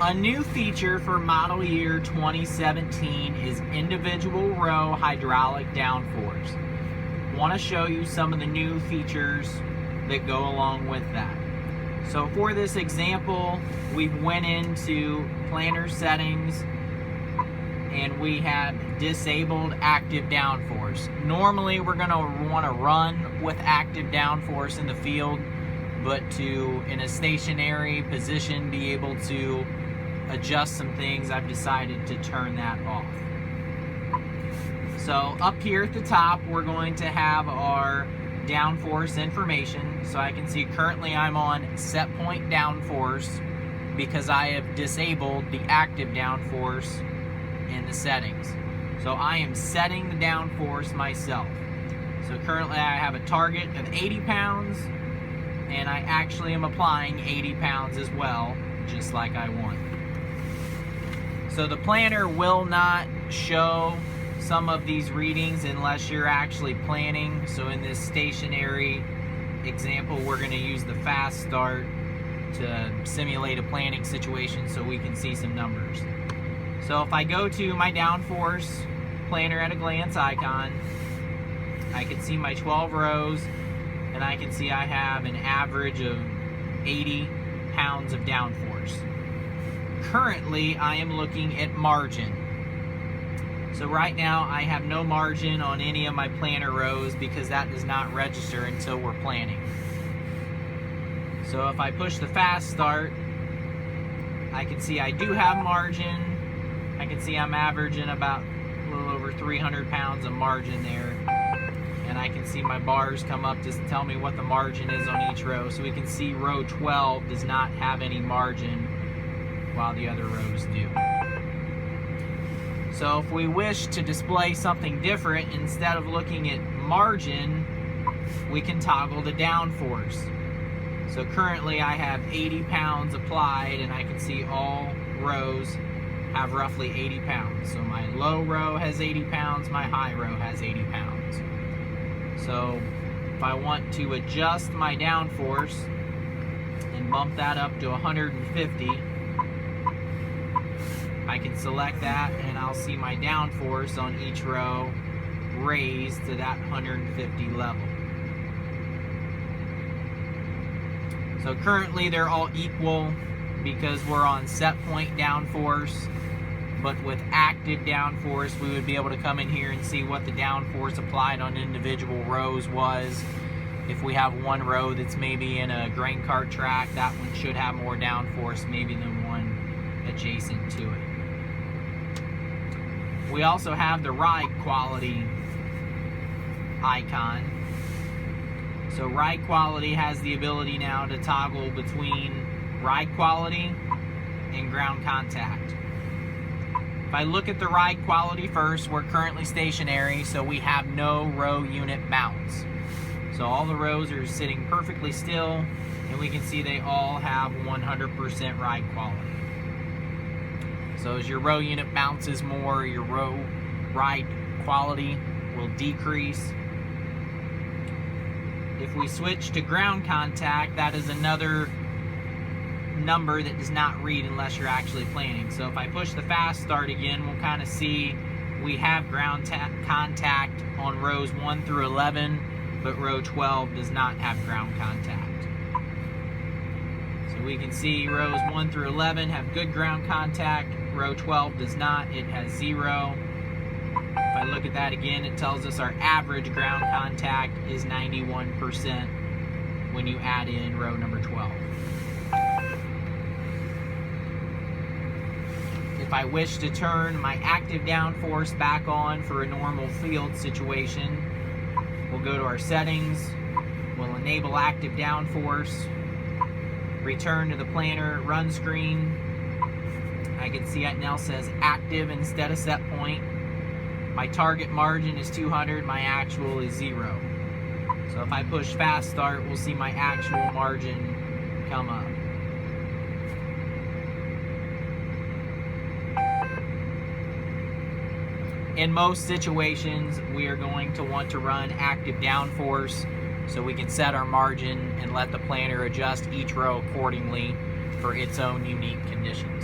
A new feature for model year 2017 is individual row hydraulic downforce. Want to show you some of the new features that go along with that. So for this example, we went into planner settings and we have disabled active downforce. Normally we're going to want to run with active downforce in the field, but to, in a stationary position, be able to adjust some things, I've decided to turn that off. So up here at the top, we're going to have our downforce information. So I can see currently I'm on set point downforce because I have disabled the active downforce in the settings. So I am setting the downforce myself. So currently I have a target of 80 pounds and I actually am applying 80 pounds as well, just like I want. So the planner will not show some of these readings unless you're actually planning. So in this stationary example, we're going to use the fast start to simulate a planning situation so we can see some numbers. So if I go to my downforce planner at a glance icon, I can see my 12 rows and I can see I have an average of 80 pounds of downforce. Currently, I am looking at margin. So right now, I have no margin on any of my planner rows because that does not register until we're planning. So if I push the fast start, I can see I do have margin. I can see I'm averaging about a little over 300 pounds of margin there. And I can see my bars come up to tell me what the margin is on each row. So we can see row 12 does not have any margin while the other rows do. So if we wish to display something different, instead of looking at margin, we can toggle the downforce. So currently I have 80 pounds applied and I can see all rows have roughly 80 pounds. So my low row has 80 pounds, my high row has 80 pounds. So if I want to adjust my downforce and bump that up to 150, I can select that and I'll see my downforce on each row raised to that 150 level. So currently they're all equal because we're on set point downforce, but with active downforce we would be able to come in here and see what the downforce applied on individual rows was. If we have one row that's maybe in a grain cart track, that one should have more downforce maybe than one adjacent to it. We also have the ride quality icon. So ride quality has the ability now to toggle between ride quality and ground contact. If I look at the ride quality first, we're currently stationary, so we have no row unit mounts. So all the rows are sitting perfectly still, and we can see they all have 100% ride quality. So as your row unit bounces more, your row ride quality will decrease. If we switch to ground contact, that is another number that does not read unless you're actually planning. So if I push the fast start again, we'll kind of see we have ground contact on rows 1 through 11, but row 12 does not have ground contact. So we can see rows 1 through 11 have good ground contact. Row 12 does not, it has 0. If I look at that again, it tells us our average ground contact is 91% when you add in row number 12. If I wish to turn my active downforce back on for a normal field situation, we'll go to our settings, we'll enable active downforce, return to the planner run screen. I can see it now says active instead of set point. My target margin is 200, my actual is 0. So if I push fast start, we'll see my actual margin come up. In most situations, we are going to want to run active downforce so we can set our margin and let the planner adjust each row accordingly for its own unique conditions.